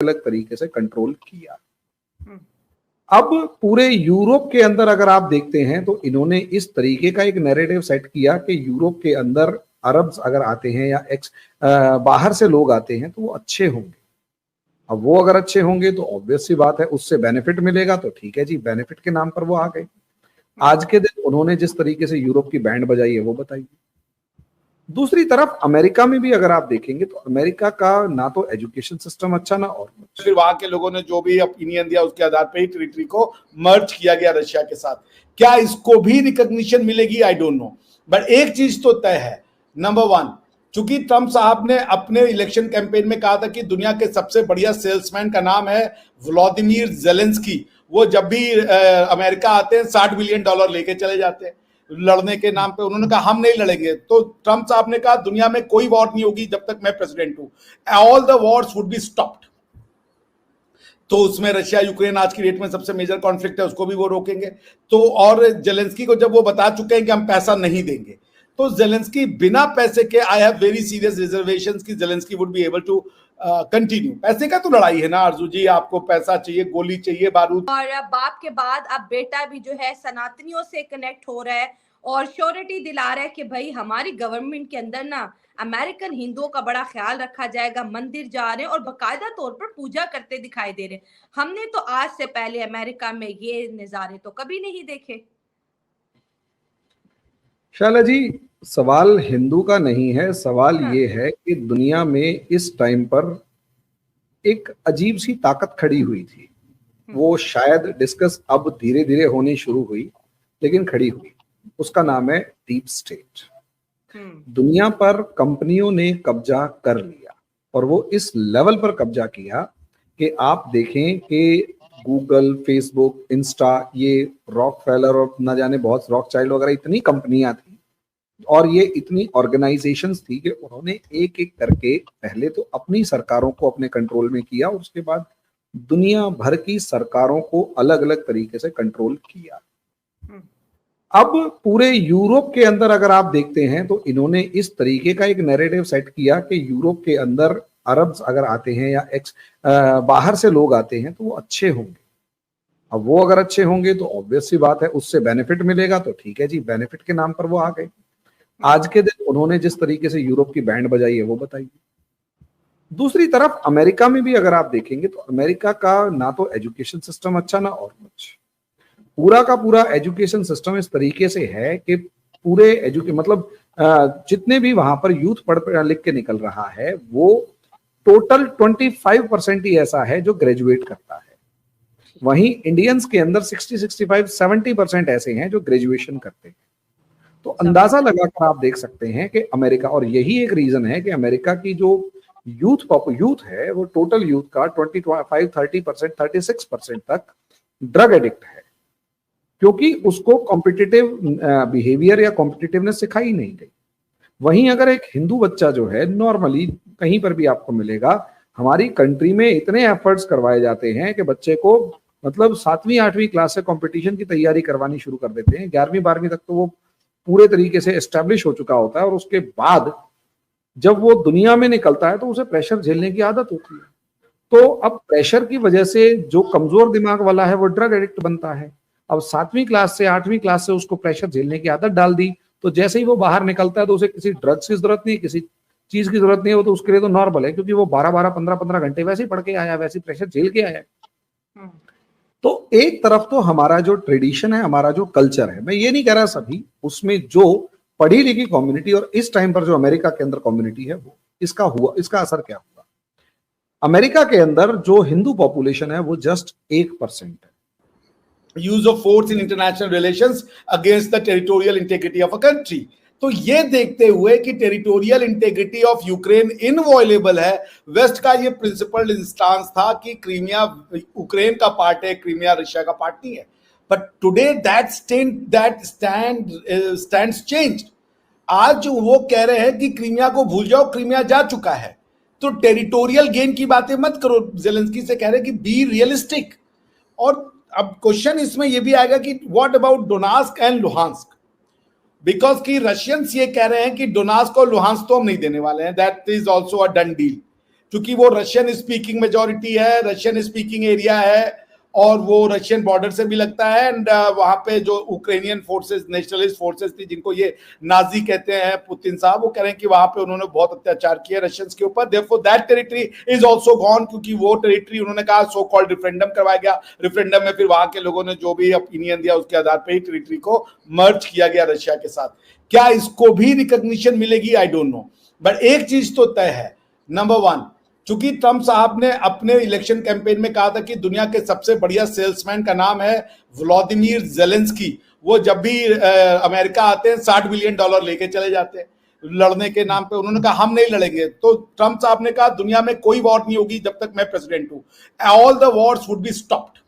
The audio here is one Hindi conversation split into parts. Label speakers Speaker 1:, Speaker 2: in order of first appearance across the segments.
Speaker 1: अलग तरीके से कंट्रोल किया। अब पूरे यूरोप के अंदर अगर आप देखते हैं तो इन्होंने इस तरीके का एक नैरेटिव सेट किया कि यूरोप के अंदर अरब्स अगर आते हैं या बाहर से लोग आते हैं तो वो अच्छे होंगे। अब वो अगर अच्छे होंगे तो ऑब्वियस सी बात है उससे बेनिफिट मिलेगा, तो ठीक है जी, बेनिफिट के नाम पर वो आ गए। आज के दिन उन्होंने जिस तरीके से यूरोप की बैंड बजाई है वो बताइए। दूसरी तरफ अमेरिका में भी अगर आप देखेंगे तो अमेरिका का ना तो एजुकेशन सिस्टम अच्छा ना और कुछ।
Speaker 2: फिर वहां के लोगों ने जो भी ओपिनियन दिया उसके आधार पर ही टेरिटरी को मर्ज किया गया रशिया के साथ। क्या इसको भी रिकॉग्निशन मिलेगी? आई डोंट नो, बट एक चीज तो तय है। नंबर वन, चूंकि ट्रंप साहब ने अपने इलेक्शन कैंपेन में कहा था कि दुनिया के सबसे बढ़िया सेल्समैन का नाम है व्लादिमीर जेलेंस्की, वो जब भी अमेरिका आते हैं $60 बिलियन लेके चले जाते हैं लड़ने के नाम पे। उन्होंने कहा हम नहीं लड़ेंगे, तो ट्रंप साहब ने कहा दुनिया में कोई वॉर नहीं होगी जब तक मैं प्रेसिडेंट हूं, all the Wars would be stopped. तो उसमें रशिया यूक्रेन आज की डेट में सबसे मेजर कॉन्फ्लिक्ट है, उसको भी वो रोकेंगे। तो और जेलेंस्की को जब वो बता चुके हैं कि हम पैसा नहीं देंगे, तो जेलेंस्की बिना पैसे के, I have very serious reservations कि Zelensky would be able to continue. पैसे का तो लड़ाई है ना आरजू जी, आपको पैसा चाहिए, गोली चाहिए, बारूद।
Speaker 3: और बाप के बाद अब बेटा भी जो है सनातनियों से कनेक्ट हो रहा है और श्योरिटी दिला रहा है कि भाई हमारी गवर्नमेंट के अंदर ना अमेरिकन हिंदुओं का बड़ा ख्याल रखा जाएगा, मंदिर जा रहे हैं और बाकायदा तौर पर पूजा करते दिखाई दे रहे। हमने तो आज से पहले अमेरिका में ये नजारे तो कभी नहीं देखे।
Speaker 1: शाला जी, सवाल हिंदू का नहीं है, सवाल ये है कि दुनिया में इस टाइम पर एक अजीब सी ताकत खड़ी हुई थी। वो शायद डिस्कस अब धीरे धीरे होनी शुरू हुई, लेकिन खड़ी हुई। उसका नाम है डीप स्टेट। दुनिया पर कंपनियों ने कब्जा कर लिया और वो इस लेवल पर कब्जा किया कि आप देखें कि गूगल, फेसबुक, इंस्टा, ये रॉकफेलर और न जाने बहुत रॉकचाइल्ड वगैरह इतनी कंपनियां थी और ये इतनी ऑर्गेनाइजेशंस थी कि उन्होंने एक एक करके पहले तो अपनी सरकारों को अपने कंट्रोल में किया और उसके बाद दुनिया भर की सरकारों को अलग अलग तरीके से कंट्रोल किया। अब पूरे यूरोप के अंदर अगर आप देखते हैं तो इन्होंने इस तरीके का एक नैरेटिव सेट किया कि यूरोप के अंदर अरब्स अगर आते हैं या बाहर से लोग आते हैं तो वो अच्छे होंगे। अब वो अगर अच्छे होंगे तो ऑब्वियस सी बात है उससे बेनिफिट मिलेगा, तो ठीक है जी, बेनिफिट के नाम पर वो आ गए। आज के दिन उन्होंने जिस तरीके से यूरोप की बैंड बजाई है वो बताइए। दूसरी तरफ अमेरिका में भी अगर आप देखेंगे तो अमेरिका का ना तो एजुकेशन सिस्टम अच्छा ना और कुछ। पूरा का पूरा एजुकेशन सिस्टम इस तरीके से है कि पूरे मतलब जितने भी वहां पर यूथ पढ़ लिख के निकल रहा है वो टोटल 25% ही ऐसा है जो ग्रेजुएट करता है। वहीं इंडियंस के अंदर 60-65-70% ऐसे हैं जो ग्रेजुएशन करते हैं। तो अंदाजा लगाकर आप देख सकते हैं कि अमेरिका, और यही एक रीजन है कि अमेरिका की जो यूथ है वो टोटल यूथ का 25-30%, 36% तक ड्रग एडिक्ट है, क्योंकि उसको कॉम्पिटिटिव बिहेवियर या कॉम्पिटिटिवनेस सिखाई नहीं गई। वहीं अगर एक हिंदू बच्चा जो है, नॉर्मली कहीं पर भी आपको मिलेगा, हमारी कंट्री में इतने एफर्ट्स करवाए जाते हैं कि बच्चे को मतलब 7वीं 8वीं क्लास से कंपटीशन की तैयारी करवानी शुरू कर देते हैं। 11वीं 12वीं तक तो वो पूरे तरीके से एस्टेब्लिश हो चुका होता है और उसके बाद जब वो दुनिया में निकलता है तो उसे प्रेशर झेलने की आदत होती है। तो अब प्रेशर की वजह से जो कमजोर दिमाग वाला है वो ड्रग एडिक्ट बनता है। अब 7वीं क्लास से 8वीं क्लास से उसको प्रेशर झेलने की आदत डाल दी, तो जैसे ही वो बाहर निकलता है तो उसे किसी ड्रग्स की जरूरत नहीं, किसी चीज की जरूरत नहीं है, वो तो उसके लिए तो नॉर्मल है, क्योंकि वो 12-12, 15-15 घंटे वैसे ही पढ़ के आया, वैसे प्रेशर झेल के आया। तो एक तरफ तो हमारा जो ट्रेडिशन है, हमारा जो कल्चर है, मैं ये नहीं कह रहा सभी, उसमें जो पढ़ी लिखी कम्युनिटी और इस टाइम पर जो अमेरिका के अंदर कम्युनिटी है वो इसका असर क्या हुआ। अमेरिका के अंदर जो हिंदू पॉपुलेशन है वो जस्ट 1% है।
Speaker 2: Use of force in international relations against the territorial integrity of a country. तो ये देखते हुए कि territorial integrity of Ukraine inviolable है, वेस्ट का ये प्रिंसिपल इंस्टांस था कि क्रीमिया यूक्रेन का पार्ट है, क्रीमिया रशिया का पार्ट नहीं है। But today that stands changed. आज वो कह रहे हैं कि क्रीमिया को भूल जाओ, क्रीमिया जा चुका है। तो टेरिटोरियल गेन की बातें मत करो। जेलेंस्की से कह रहे हैं कि बी रियलिस्टिक। और अब क्वेश्चन इसमें यह भी आएगा कि what about Donetsk and Luhansk, because कि रशियंस ये कह रहे हैं कि डोनास्क और लुहांस्क तो हम नहीं देने वाले हैं, that is also a done deal. क्योंकि वो रशियन स्पीकिंग मेजोरिटी है, रशियन स्पीकिंग एरिया है और वो रशियन बॉर्डर से भी लगता है। एंड वहां पे जो उक्रेनियन फोर्सेस, नेशनलिस्ट फोर्सेस थी, जिनको ये नाजी कहते हैं पुतिन साहब, वो कह रहे हैं कि वहां पे उन्होंने बहुत अत्याचार किया रशियंस के ऊपर। Therefore that territory is also gone, क्योंकि वो टेरिटरी उन्होंने कहा सो कॉल्ड रिफरेंडम करवाया गया। रिफरेंडम में फिर वहां के लोगों ने जो भी ओपिनियन दिया उसके आधार पर ही टेरिटरी को मर्ज किया गया रशिया के साथ। क्या इसको भी रिकॉग्निशन मिलेगी? आई डोंट नो, बट एक चीज तो तय है। नंबर वन, चूंकि ट्रंप साहब ने अपने इलेक्शन कैंपेन में कहा था कि दुनिया के सबसे बढ़िया सेल्समैन का नाम है व्लादिमीर जेलेंस्की, वो जब भी अमेरिका आते हैं $60 बिलियन लेके चले जाते हैं लड़ने के नाम पे। उन्होंने कहा हम नहीं लड़ेंगे। तो ट्रंप साहब ने कहा दुनिया में कोई वॉर नहीं होगी जब तक मैं प्रेसिडेंट हूं, all the Wars would be stopped.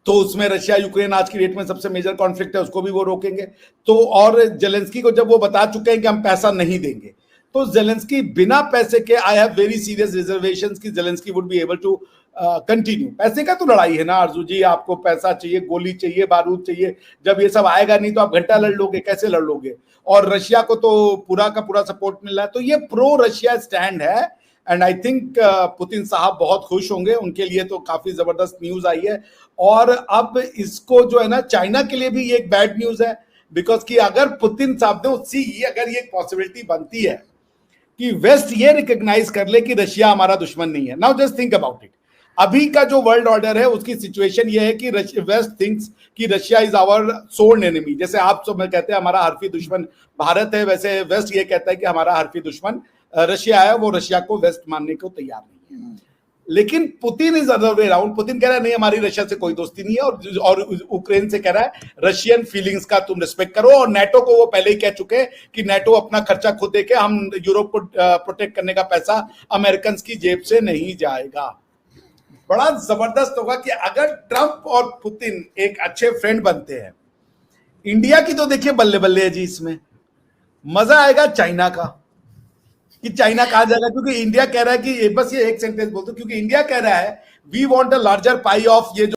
Speaker 2: तो उसमें रशिया यूक्रेन आज की डेट में सबसे मेजर कॉन्फ्लिक्ट है, उसको भी वो रोकेंगे। तो और जेलेंस्की को जब वो बता चुके हैं कि हम पैसा नहीं देंगे, तो जेलेंस्की बिना पैसे के, I have very serious reservations कि Zelensky would be able to continue. पैसे का तो लड़ाई है ना आरजू जी, आपको पैसा चाहिए, गोली चाहिए, बारूद चाहिए। जब ये सब आएगा नहीं तो आप घंटा लड़ लोगे, कैसे लड़ लोगे? और रशिया को तो पूरा का पूरा सपोर्ट मिल रहा है। तो ये प्रो रशिया स्टैंड है एंड आई थिंक पुतिन साहब बहुत खुश होंगे, उनके लिए तो काफी जबरदस्त न्यूज आई है। और अब इसको जो है ना, चाइना के लिए भी ये एक बैड न्यूज है, बिकॉज कि अगर पुतिन साहब ने उससे, अगर ये पॉसिबिलिटी बनती है कि वेस्ट ये रिकॉग्नाइज कर ले कि रशिया हमारा दुश्मन नहीं है। Now just think about it, अभी का जो वर्ल्ड ऑर्डर है उसकी सिचुएशन ये है कि वेस्ट थिंक्स कि Russia is our sworn enemy. जैसे आप सब कहते हैं हमारा हरफी दुश्मन भारत है, वैसे वेस्ट ये कहता है कि हमारा हरफी दुश्मन रशिया है। वो रशिया को वेस्ट मानने को तैयार नहीं है। लेकिन Putin is other way around. Putin कह रहा है नहीं, हमारी रशिया से कोई दोस्ती नहीं है, और यूक्रेन से कह रहा है रशियन फीलिंग्स का तुम रिस्पेक्ट करो। और नेटो को वो पहले ही कह चुके हैं कि नेटो अपना खर्चा खुद देके, हम यूरोप को प्रोटेक्ट करने का पैसा अमेरिकन की जेब से नहीं जाएगा। बड़ा जबरदस्त होगा कि अगर ट्रंप और पुतिन एक अच्छे फ्रेंड बनते हैं। इंडिया की तो देखिए बल्ले बल्ले है जी, इसमें मजा आएगा चाइना का, कि चाइना कहा जाएगा, क्योंकि इंडिया कह रहा है कि बस ये एक सेंटेंस बोलते, क्योंकि इंडिया कह रहा है we want a larger pie of ये